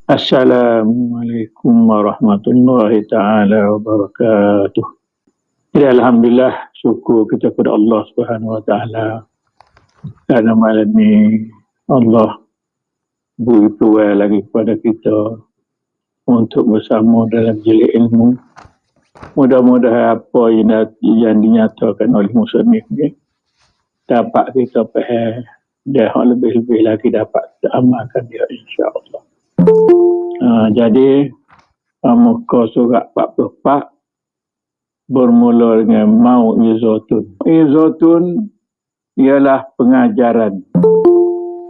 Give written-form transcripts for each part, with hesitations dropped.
Assalamualaikum warahmatullahi taala wabarakatuh. Ya, alhamdulillah, syukur kita kepada Allah Subhanahu wa taala kerana malam ni Allah beri peluang lagi kepada kita untuk bersama dalam jilid ilmu. Mudah-mudahan apa yang dinyatakan oleh musannif ni dapat kita faham dan lebih-lebih lagi dapat kita amalkan dia, insya-Allah. Jadi muka surat 44 bermula dengan mau'izatun. Izatun ialah pengajaran.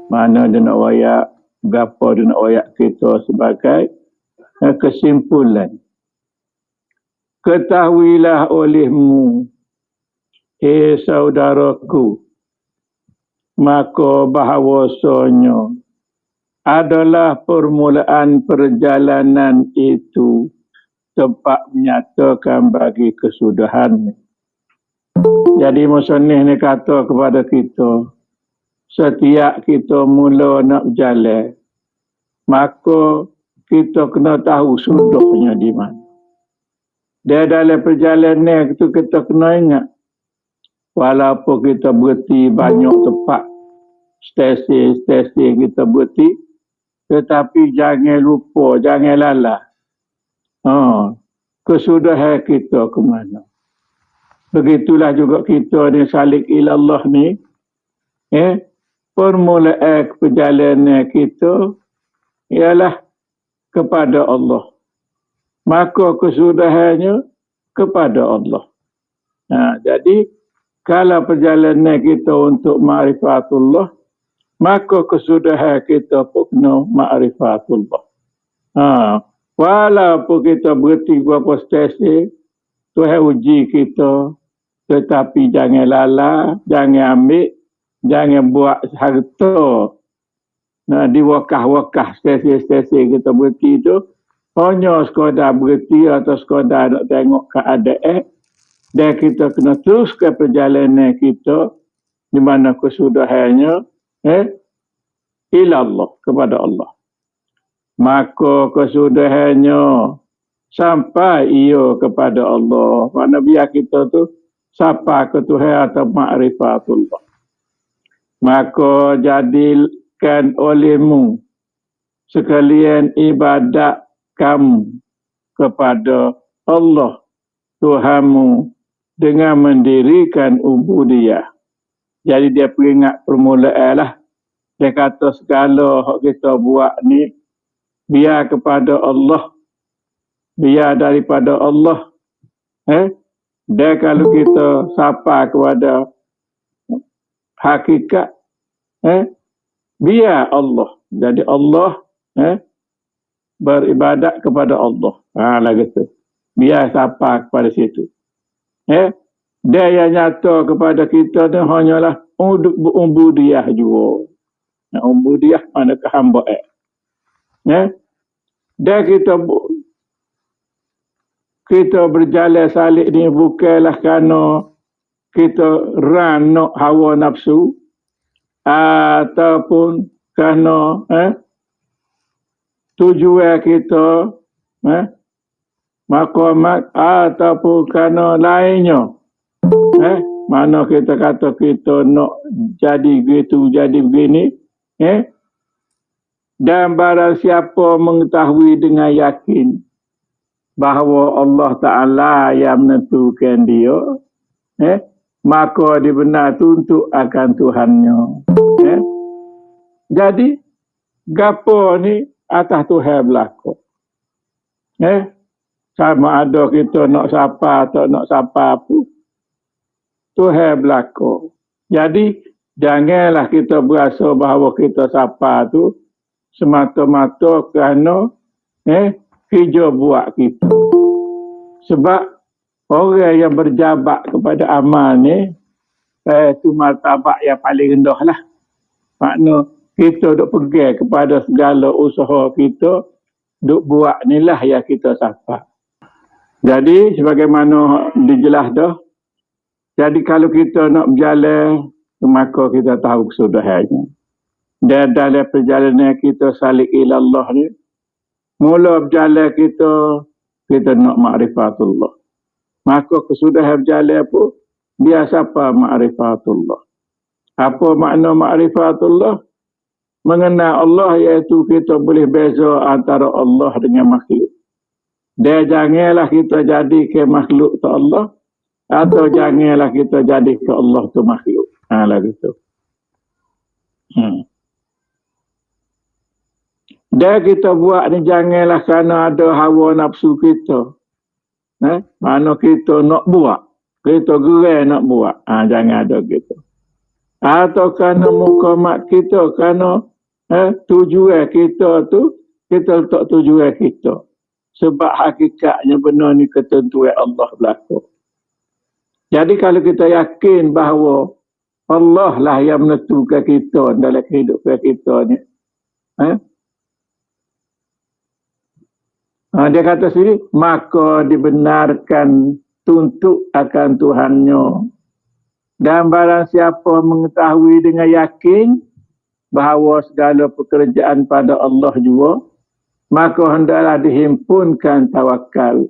Mana dia nak wayak, gapo dia nak wayak kita sebagai kesimpulan. Ketahuilah olehmu, saudaraku, maka bahawasanya adalah permulaan perjalanan itu tempat menyatakan bagi kesudahannya. Jadi musannif ni kata kepada kita, setiap kita mula nak berjalan, maka kita kena tahu sudahnya di mana. Dia dalam perjalanan itu kita kena ingat, walaupun kita berhenti banyak tempat, stesen kita berhenti, tetapi jangan lupa, jangan lalah. Kesudahan kita ke mana. Begitulah juga kita ni salik ilallah ni, permulaan perjalanan kita ialah kepada Allah. Maka kesudahannya kepada Allah. Jadi kalau perjalanan kita untuk ma'rifatullah, maka kesudahan kita pun kena ma'rifatullah. Walaupun kita berhenti beberapa stesen, Tuhan uji kita, tetapi jangan lala, jangan ambil, jangan buat harta. Di wakah-wakah stesen-stesen kita berhenti itu, hanya sekadar berhenti atau sekadar nak tengok keadaan, dan kita kena teruskan perjalanan kita, di mana kesudahannya, ilallah, kepada Allah. Maka kesudahannya sampai ia kepada Allah. Mana biar kita tu sampai ke Tuhan atau ma'rifatullah. Maka jadikan olehmu sekalian ibadat kamu kepada Allah Tuhanmu dengan mendirikan ubudiyah. Jadi dia peringat permulaan lah. Dia kata segala yang kita buat ni biar kepada Allah, biar daripada Allah. Dan kalau kita sapa kepada hakikat, biar Allah. Jadi Allah beribadat kepada Allah. Lagi tu. Biar sapa kepada situ. Dia yang nyata kepada kita ni hanyalah ubudiyah juga. Ubudiyah mana kehambaan. Dan kita berjalan salik ni bukanlah kerana kita nak hawa nafsu ataupun kerana tujuan kita maqamat ataupun kerana lainnya. Mana kita kata kita nak jadi gitu, jadi begini. Dan barang siapa mengetahui dengan yakin bahawa Allah Ta'ala yang menentukan dia, maka dia benar tuntut akan Tuhannya. Jadi, gapo ni atas Tuhan berlaku. Sama ada kita nak sapa atau nak sapa apa, Tuhan berlaku. Jadi, janganlah kita berasa bahawa kita sapa tu semata-mata kerana kerja buat kita. Sebab orang yang berjabat kepada amal ni, itu martabat yang paling rendah lah. Makna kita duk pegang kepada segala usaha kita, duk buat ni lah yang kita sapa. Jadi sebagaimana dijelas dah, Jadi kalau kita nak berjalan, maka kita tahu kesudahannya. Dan dalam perjalanan kita salik ila Allah ni, mula berjalan kita nak ma'rifatullah. Maka kesudahan berjalan pun, biasa apa ma'rifatullah. Apa makna ma'rifatullah? Mengenal Allah iaitu kita boleh beza antara Allah dengan makhluk. Dan janganlah kita jadi ke makhluk tu Allah, atau janganlah kita jadi ke Allah tu makhluk. Lah gitu. Dan kita buat ni janganlah kerana ada hawa nafsu kita. Mana kita nak buat. Kita gerai nak buat. Jangan ada gitu. Atau kerana mukamat kita, kerana tujuan kita tu, kita letak tujuan kita. Sebab hakikatnya benar ni ketentuan Allah berlaku. Jadi kalau kita yakin bahawa Allah lah yang menentukan kita dalam kehidupan kita ni. Dia kata sendiri, maka dibenarkan tuntut akan Tuhannya. Dan barang siapa mengetahui dengan yakin bahawa segala pekerjaan pada Allah juga, maka hendaklah dihimpunkan tawakal.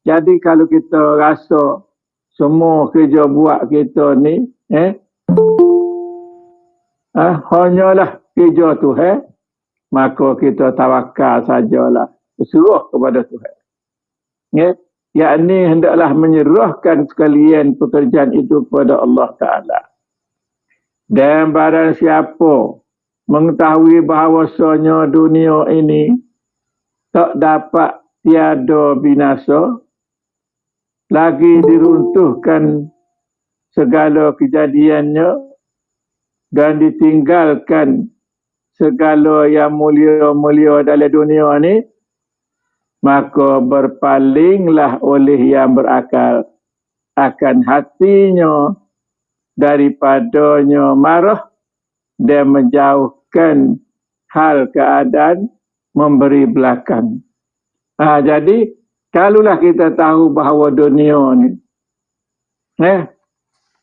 Jadi kalau kita rasa semua kerja buat kita ni, hanyalah kerja Tuhan, maka kita tawakal sajalah. Berserah kepada Tuhan. Yakni hendaklah menyerahkan sekalian pekerjaan itu kepada Allah Ta'ala. Dan barang siapa mengetahui bahawasanya dunia ini tak dapat tiada binasa, lagi diruntuhkan segala kejadiannya dan ditinggalkan segala yang mulia-mulia dalam dunia ini, maka berpalinglah oleh yang berakal akan hatinya daripadanya marah dan menjauhkan hal keadaan memberi belakang. Jadi kalaulah kita tahu bahawa dunia ni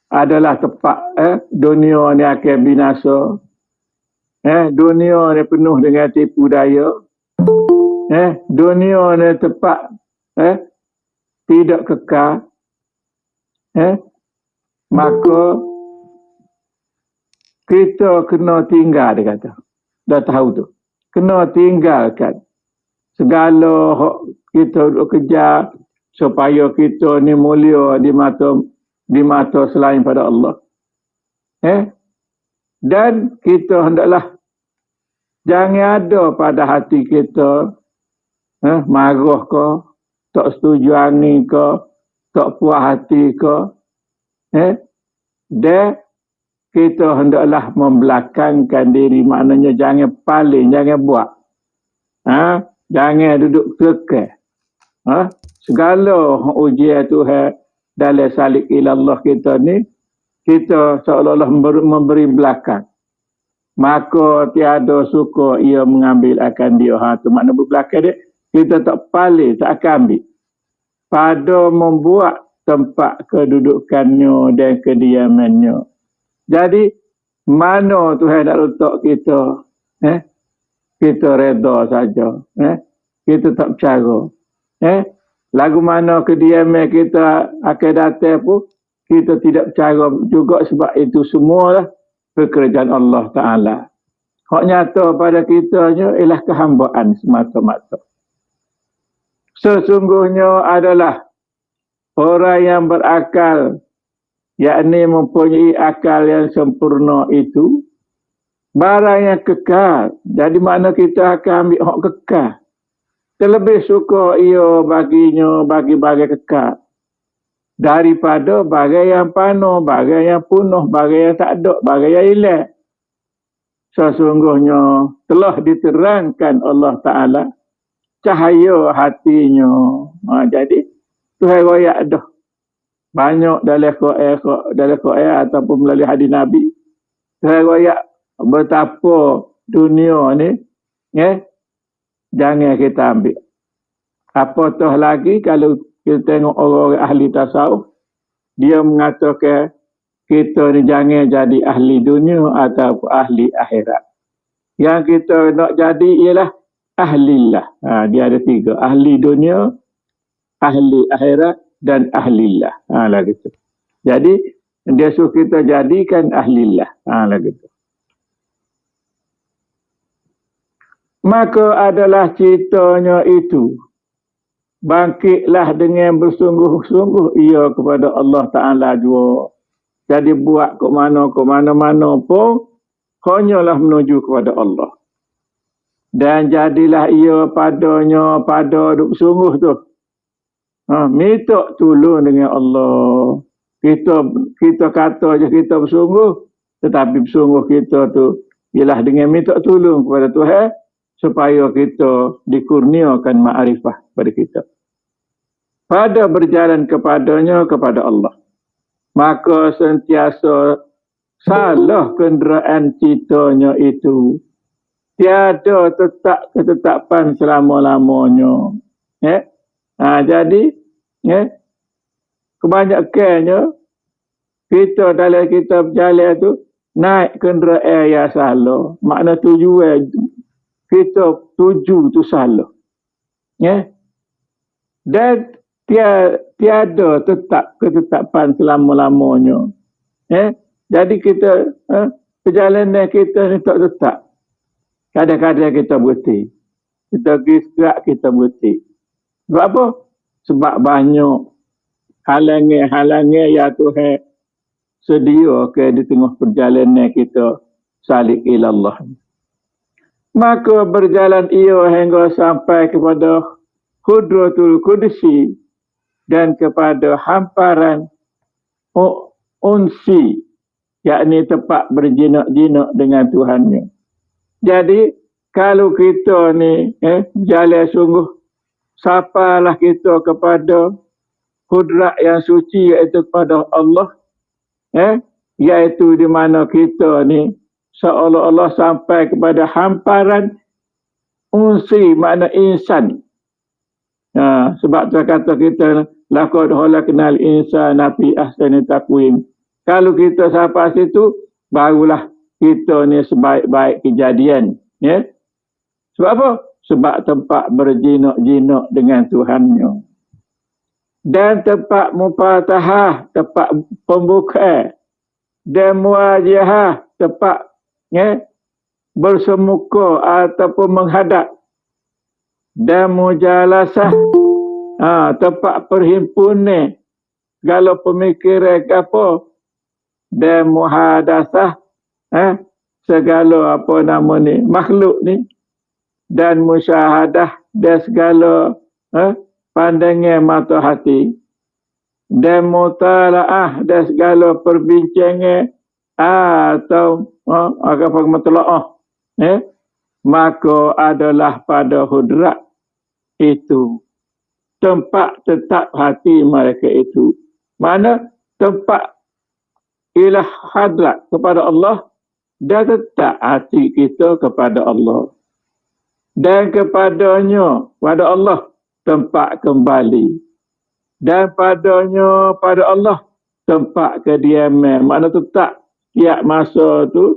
adalah tempat dunia ni akan binasa, dunia ni penuh dengan tipu daya, dunia ni tempat tidak kekal, maka kita kena tinggal, dia kata. Dah tahu tu. Kena tinggalkan segala kita kerja supaya kita ni mulia di mata selain pada Allah. Dan kita hendaklah jangan ada pada hati kita marah ke, tak setuju angin ke, tak puas hati ke. Dan kita hendaklah membelakangkan diri, maknanya jangan paling, jangan buat. Jangan duduk kekeh. Segala ujian Tuhan dalam salik ilallah kita ni, kita seolah-olah memberi belakang. Maka tiada suka ia mengambil akan dia. Itu makna berbelakang dia. Kita tak paling, tak akan ambil. Pada membuat tempat kedudukannya dan kediamannya. Jadi, mana Tuhan nak letak kita? Kita reda saja. Kita tak bercara. Lagu mana kediaman kita akan datang pun, kita tidak bercara juga sebab itu semualah pekerjaan Allah Ta'ala. Hak nyata pada kitanya ialah kehambaan semata-mata. Sesungguhnya adalah orang yang berakal, yakni mempunyai akal yang sempurna itu, barang yang kekal. Jadi makna kita akan ambil hak kekal. Terlebih suka ia baginya bagi-bagi kekal. Daripada bagai yang panuh, bagai yang punah, bagai yang tak ada, bagai yang hilang. Sesungguhnya telah diterangkan Allah Ta'ala cahaya hatinya. Jadi Tuhan royak dah banyak dalam Quran ataupun melalui hadis Nabi. Tuhan royak betapa dunia ni jangan kita ambil. Apatah lagi kalau kita tengok orang ahli tasawuf, dia mengatakan kita ni jangan jadi ahli dunia atau ahli akhirat. Yang kita nak jadi ialah ahlillah. Dia ada 3. Ahli dunia, ahli akhirat dan ahlillah. Lah gitu. Jadi dia suruh kita jadikan ahlillah. Lah gitu. Maka adalah ceritanya itu. Bangkitlah dengan bersungguh-sungguh ia kepada Allah Ta'ala jua. Jadi buat ke mana-mana pun, hanyalah menuju kepada Allah. Dan jadilah ia padanya, pada sungguh tu. Minta tolong dengan Allah. Kita kata je kita bersungguh, tetapi bersungguh kita tu ialah dengan minta tolong kepada Tuhan, supaya kita dikurniakan ma'rifah pada kita. Pada berjalan kepadanya, kepada Allah. Maka sentiasa salah kenderaan citanya itu. Tiada tetap ketetapan selama-lamanya. Jadi, kebanyakannya, kita dalam kita berjalan tu, naik kenderaan yang salah. Makna tujuan kita tuju tu salah. Dan tiada tetap ketetapan selama-lamanya. Jadi kita perjalanan kita ni tak tetap. Kadang-kadang kita berhenti. Kita gerak, kita berhenti. Sebab apa? Sebab banyak halangan-halangan yang Tuhan sedia ke di tengah perjalanan kita salik ilallah. Maka berjalan ia hingga sampai kepada Hudratul Qudsi dan kepada hamparan unsi, yakni tempat berjinak-jinak dengan Tuhannya. Jadi kalau kita ni berjalan sungguh, sapalah kita kepada kudrat yang suci, iaitu kepada Allah, iaitu di mana kita ni seolah-olah sampai kepada hamparan unsi, makna insan. Sebab tu kata kita laqad khalaqnal insana fi ahsani taqwim. Kalau kita sampai situ, barulah kita ni sebaik-baik kejadian. Sebab apa? Sebab tempat berjinak-jinak dengan Tuhannya. Dan tempat mufatahah, tempat pembuka. Dan muwajahah, tempat bersemuka ataupun menghadap. Dan mujalasah, tempat perhimpunan segala pemikiran apa. Dan muhadasah, segala apa nama ni, makhluk ni. Dan musyahadah, dan segala pandangan mata hati. Dan mutala'ah, dan segala perbincangan atau apa mutala'ah. Maka adalah pada hudrat itu tempat tetap hati mereka itu. Mana tempat ilah hadrat kepada Allah, dan tetap hati kita kepada Allah. Dan kepadanya, pada Allah, tempat kembali. Dan padanya, pada Allah, tempat kediaman. Makna tetap tiap masa tu,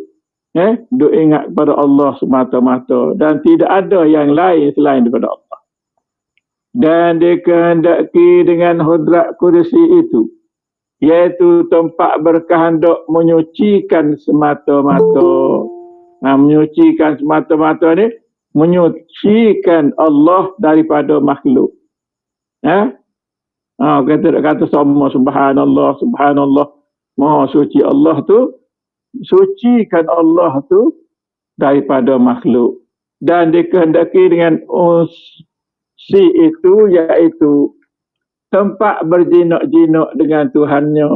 duk ingat kepada Allah semata-mata. Dan tidak ada yang lain selain daripada Allah. Dan dikehendaki dengan hudrat kursi itu, iaitu tempat berkehendak menyucikan semata-mata. Menyucikan semata-mata ni, menyucikan Allah daripada makhluk. Kata sama subhanallah, subhanallah, maha suci Allah tu, sucikan Allah tu daripada makhluk. Dan dikehendaki dengan si itu, iaitu tempat berjinak-jinak dengan Tuhannya.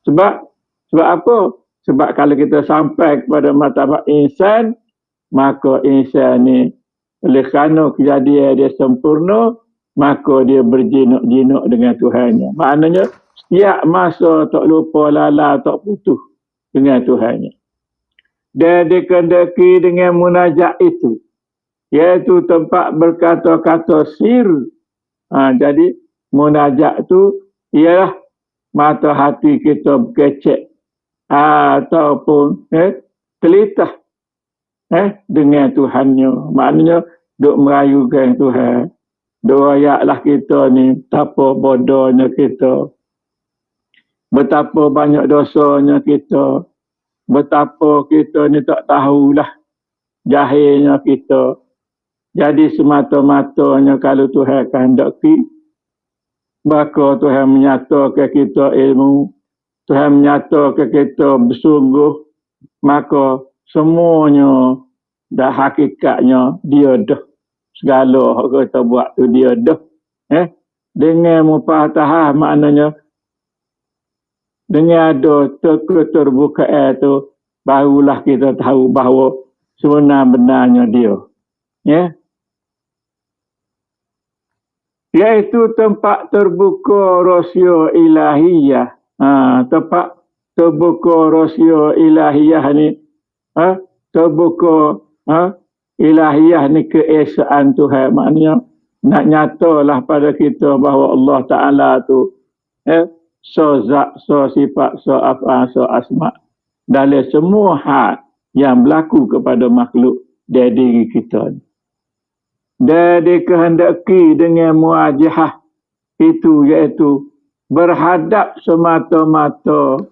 Sebab apa? Sebab kalau kita sampai kepada martabat insan, maka insan ni oleh kerana kejadian dia sempurna, maka dia berjinak-jinak dengan Tuhannya. Maknanya setiap masa tak lupa lala, tak putus dengan Tuhannya. Dan dikehendaki dengan munajat itu, iaitu tempat berkata-kata sir. Jadi munajat tu ialah mata hati kita berkecek ataupun telitah dengan Tuhannya. Maknanya duk merayukan Tuhan. Doayaklah kita ni betapa bodohnya kita. Betapa banyak dosanya kita. Betapa kita ni tak tahulah jahilnya kita. Jadi semata-matanya kalau Tuhan kehendaki, maka Tuhan menyatakan kita ilmu, Tuhan menyatakan kita bersungguh, maka semuanya dah hakikatnya dia dah. Segala yang kita buat tu dia dah. Dengan mufatahah maknanya, dengan ada keterbukaan tu, barulah kita tahu bahawa sebenar-benarnya dia. Iaitu tempat terbuka rahsia ilahiyah. Tempat terbuka rahsia ilahiyah ni, terbuka ilahiyah ni keesaan Tuhan. Maknanya nak nyatalah pada kita bahawa Allah Ta'ala tu so zat, so sifat, so af'al, so asma' dalam semua hal yang berlaku kepada makhluk dari diri kita. Dan dikehendaki dengan muajahah itu, iaitu berhadap semata-mata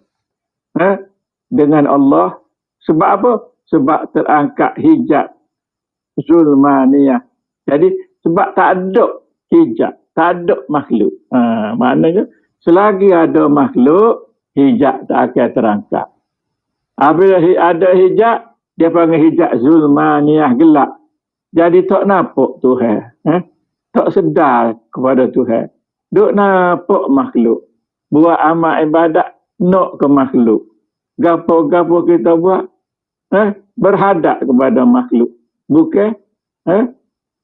dengan Allah. Sebab apa? Sebab terangkat hijab zulmaniyah. Jadi sebab tak ada hijab, tak ada makhluk. Maknanya selagi ada makhluk, hijab tak akan terangkat. Apabila ada hijab, dia panggil hijab zulmaniyah, gelap. Jadi tak nampak Tuhan. Tak sedar kepada Tuhan. Duk nampak makhluk. Buat amal ibadat, nak ke makhluk. Gapo-gapo kita buat, berhadap kepada makhluk. Bukan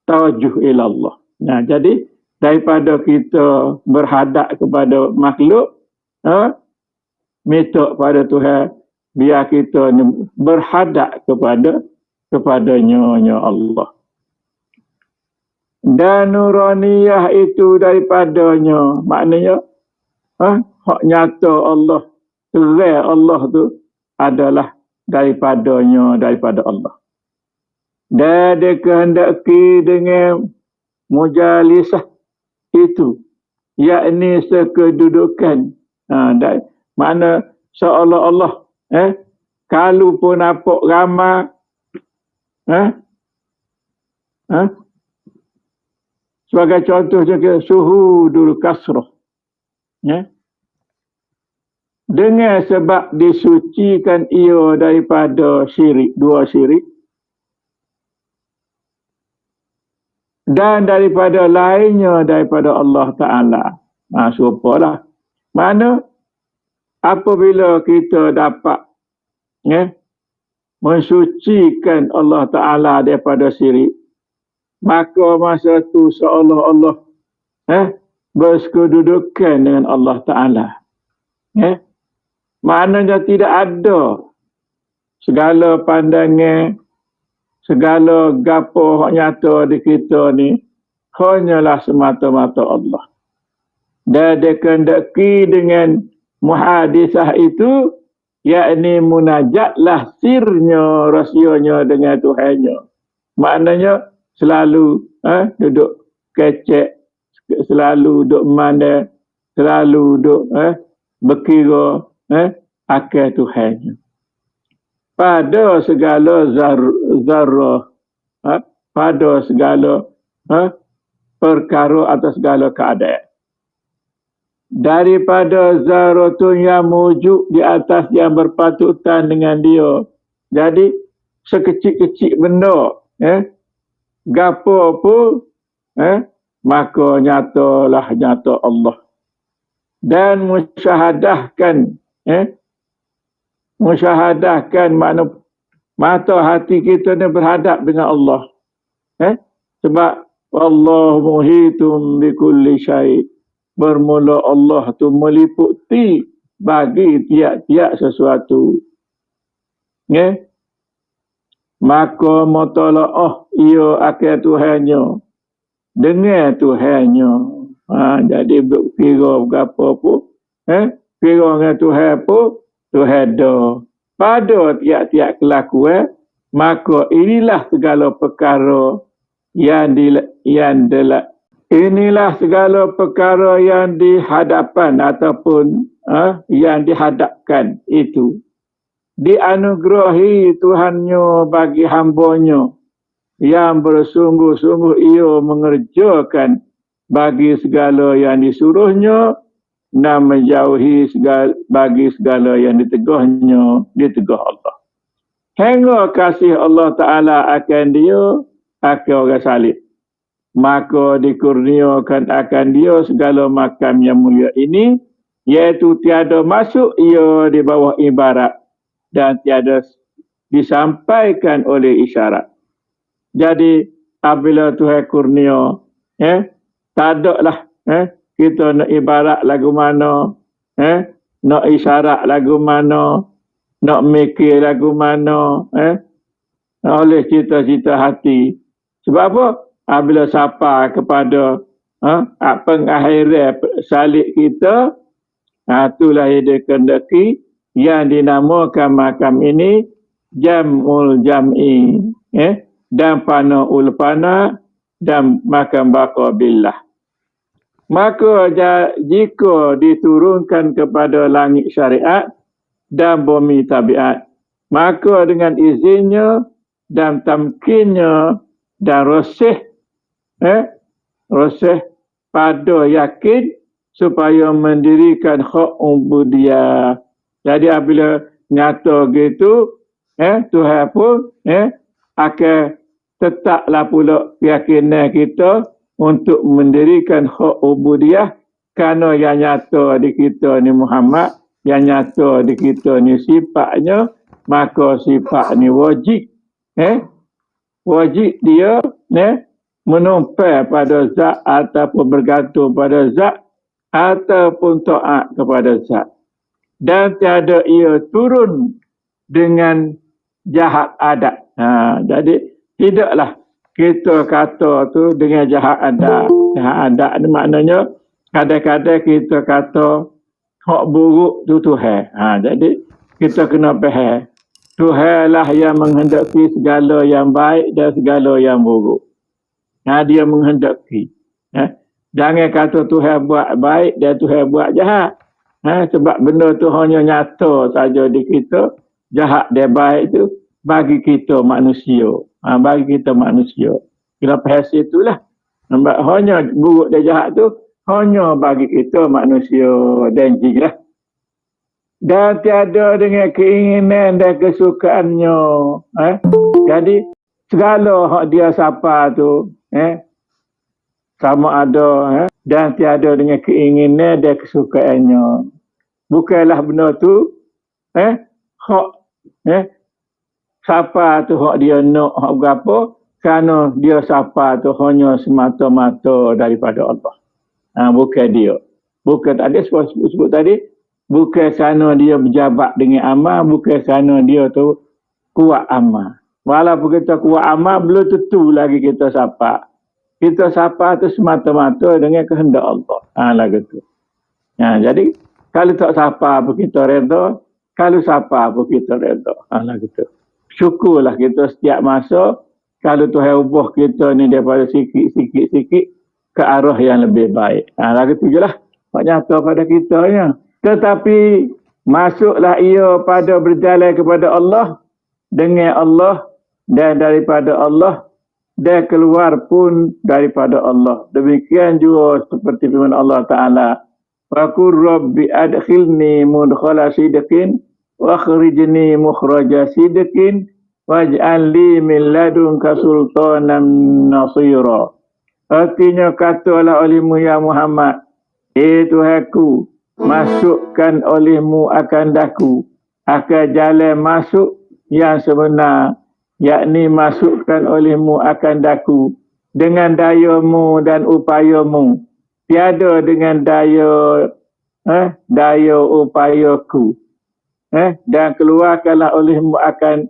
tawajuh ilallah. Nah, jadi daripada kita berhadap kepada makhluk, minta pada Tuhan, biar kita berhadap kepadanya Allah. Dan nuraniyah itu daripadanya. Maknanya hak nyata Allah, terang Allah tu adalah daripadanya, daripada Allah. Dan dia kehendaki dengan mujalisah itu, yakni sekedudukan. Mana seolah-olah kalau pun nampak ramai, sebagai contoh juga suhudul kasrah. Dengan sebab disucikan ia daripada syirik, dua syirik, dan daripada lainnya daripada Allah Ta'ala. Serupalah. Mana apabila kita dapat mensucikan Allah Ta'ala daripada syirik, maka masa tu seolah-olah berkedudukan dengan Allah Ta'ala. Maknanya tidak ada segala pandangan, segala gapo nyata di kita ni hanyalah semata-mata Allah. Dan dikehendaki dengan muhadisah itu, yakni munajatlah sirnya, rahsianya dengan Tuhannya. Maknanya selalu duduk kecek, selalu duduk mana, selalu duduk berkira akan Tuhannya. Pada segala zarah, pada segala perkara atau segala keadaan. Daripada zaratun yang wujud di atas yang berpatutan dengan dia. Jadi sekecil-kecil benda, gapo pun, maka nyatalah nyata Allah. Dan musyahadahkan makna mata hati kita ni berhadap dengan Allah. Sebab Allah muhitum bikulli syai'. Bermula Allah tu meliputi bagi tiap-tiap sesuatu. Maka mutalaah ia akan Tuhannya, dengan Tuhannya. Jadi berkira berapa pun, kira dengan Tuhan pun, Tuhan dah. Pada tiap-tiap kelakuan, maka inilah segala perkara inilah segala perkara yang dihadapan ataupun yang dihadapkan itu. Dianugerahi Tuhannya bagi hambanya yang bersungguh-sungguh ia mengerjakan bagi segala yang disuruhnya dan menjauhi bagi segala yang ditegahnya, ditegah Allah. Hingga kasih Allah Ta'ala akan dia, akan orang salib. Maka dikurniakan akan dia segala makam yang mulia ini, iaitu tiada masuk ia di bawah ibarat dan tiada disampaikan oleh isyarat. Jadi apabila Tuhan kurnia, tak ada lah kita nak ibarat lagu mana, nak isyarat lagu mana, nak mikir lagu mana, oleh cita-cita hati. Sebab apa? Apabila sapa kepada pengakhiran salib kita, itulah yang dikehendaki yang dinamakan makam ini Jam'ul Jam'i, dan Pana'ul Pana dan makam Baqa Billah. Maka jika diturunkan kepada langit syariat dan bumi tabiat, maka dengan izinnya dan tamkinnya dan rosih pada yakin supaya mendirikan hak ubudiyah. Jadi apabila nyata gitu, Tuhan pun akan tetaplah pula keyakinan kita untuk mendirikan hak ubudiyah, kerana yang nyata di kita ni Muhammad, yang nyata di kita ni sifatnya, maka sifat ni wajib. Wajib dia menumpai pada zat ataupun bergantung pada zat ataupun taat kepada zat. Dan tiada ia turun dengan jahat adat. Jadi tidaklah kita kata tu dengan jahat adat. Jahat adat ni maknanya kadang-kadang kita kata hak buruk tu Tuhan. Jadi kita kena faham. Tuhan lah yang menghendaki segala yang baik dan segala yang buruk. Dia menghendaki. Jangan kata Tuhan buat baik dan Tuhan buat jahat. Sebab benda tu hanya nyata saja di kita. Jahat dan baik tu bagi kita manusia. Bagi kita manusia. Kita faham itulah. Hanya buruk dan jahat tu hanya bagi kita manusia dan jin lah. Dan tiada dengan keinginan dan kesukaannya. Jadi segala hak dia sapa tu sama ada dan tiada dengan keinginan dan kesukaannya. Bukanlah benda tu hak sapa tu hak dia nak hak berapa, kerana dia sapa tu hanya semata-mata daripada Allah. Bukan dia. Bukan tadi sebut tadi, bukan kerana dia berjabat dengan amal, bukan kerana dia tu kuat amal. Walaupun kita kuat amal, belum tentu lagi kita sapa. Kita sapa tu semata-mata dengan kehendak Allah. Lagu tu. Jadi kalau tak sapa pun kita reda, kalau sapa pun kita reda. Lagu tu. Syukurlah kita setiap masa kalau Tuhan ubah kita ni daripada sikit-sikit ke arah yang lebih baik. Lagu tu je lah. Pak nyata pada kita ya. Tetapi masuklah ia pada berjalan kepada Allah, dengan Allah dan daripada Allah, dan keluar pun daripada Allah. Demikian juga seperti firman Allah Ta'ala. Faqur Rabbi adkhilni mudkhala sidqin wa akhrijni mukhraja sidqin waj'al li min ladunka sultanan nasira. Artinya katalah olehmu ya Muhammad, Tuhanku, masukkan olehmu akan daku, akan jalan masuk yang sebenar, yakni masukkan olehmu akan daku dengan dayamu dan upayamu, tiada dengan daya upayaku. Dan keluarkanlah olehmu akan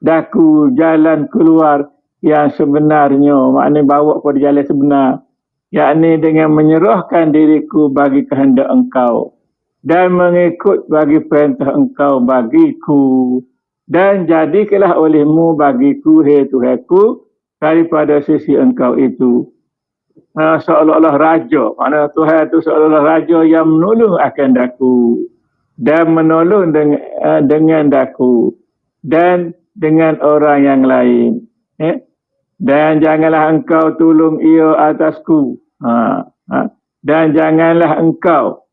daku jalan keluar yang sebenarnya, maknanya bawa pada jalan sebenar, yakni dengan menyerahkan diriku bagi kehendak engkau. dan mengikut bagi perintah engkau bagiku, dan jadikanlah olehmu bagiku, hai Tuhanku, daripada sisi engkau itu. Seolah-olah raja, mana Tuhan itu seolah-olah raja yang menolong akan daku, dan menolong dengan daku, dan dengan orang yang lain. Dan janganlah engkau tolong ia atasku. Dan janganlah engkau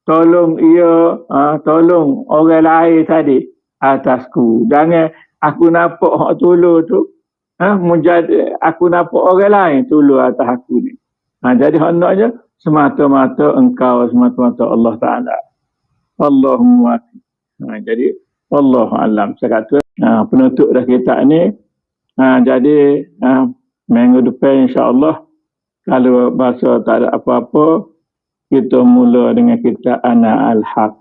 tolong ia, tolong orang lain tadi atasku. Jangan aku nampak hak tolong tu, aku nampak orang lain tolong atas aku ni. Jadi hendaknya semata-mata engkau, semata-mata Allah Ta'ala. Allahumma. Jadi Allah alam. Saya kata penutup dah kita ni. Jadi minggu depan insya-Allah kalau bahasa tak ada apa-apa, kita mula dengan kita ana al-haq.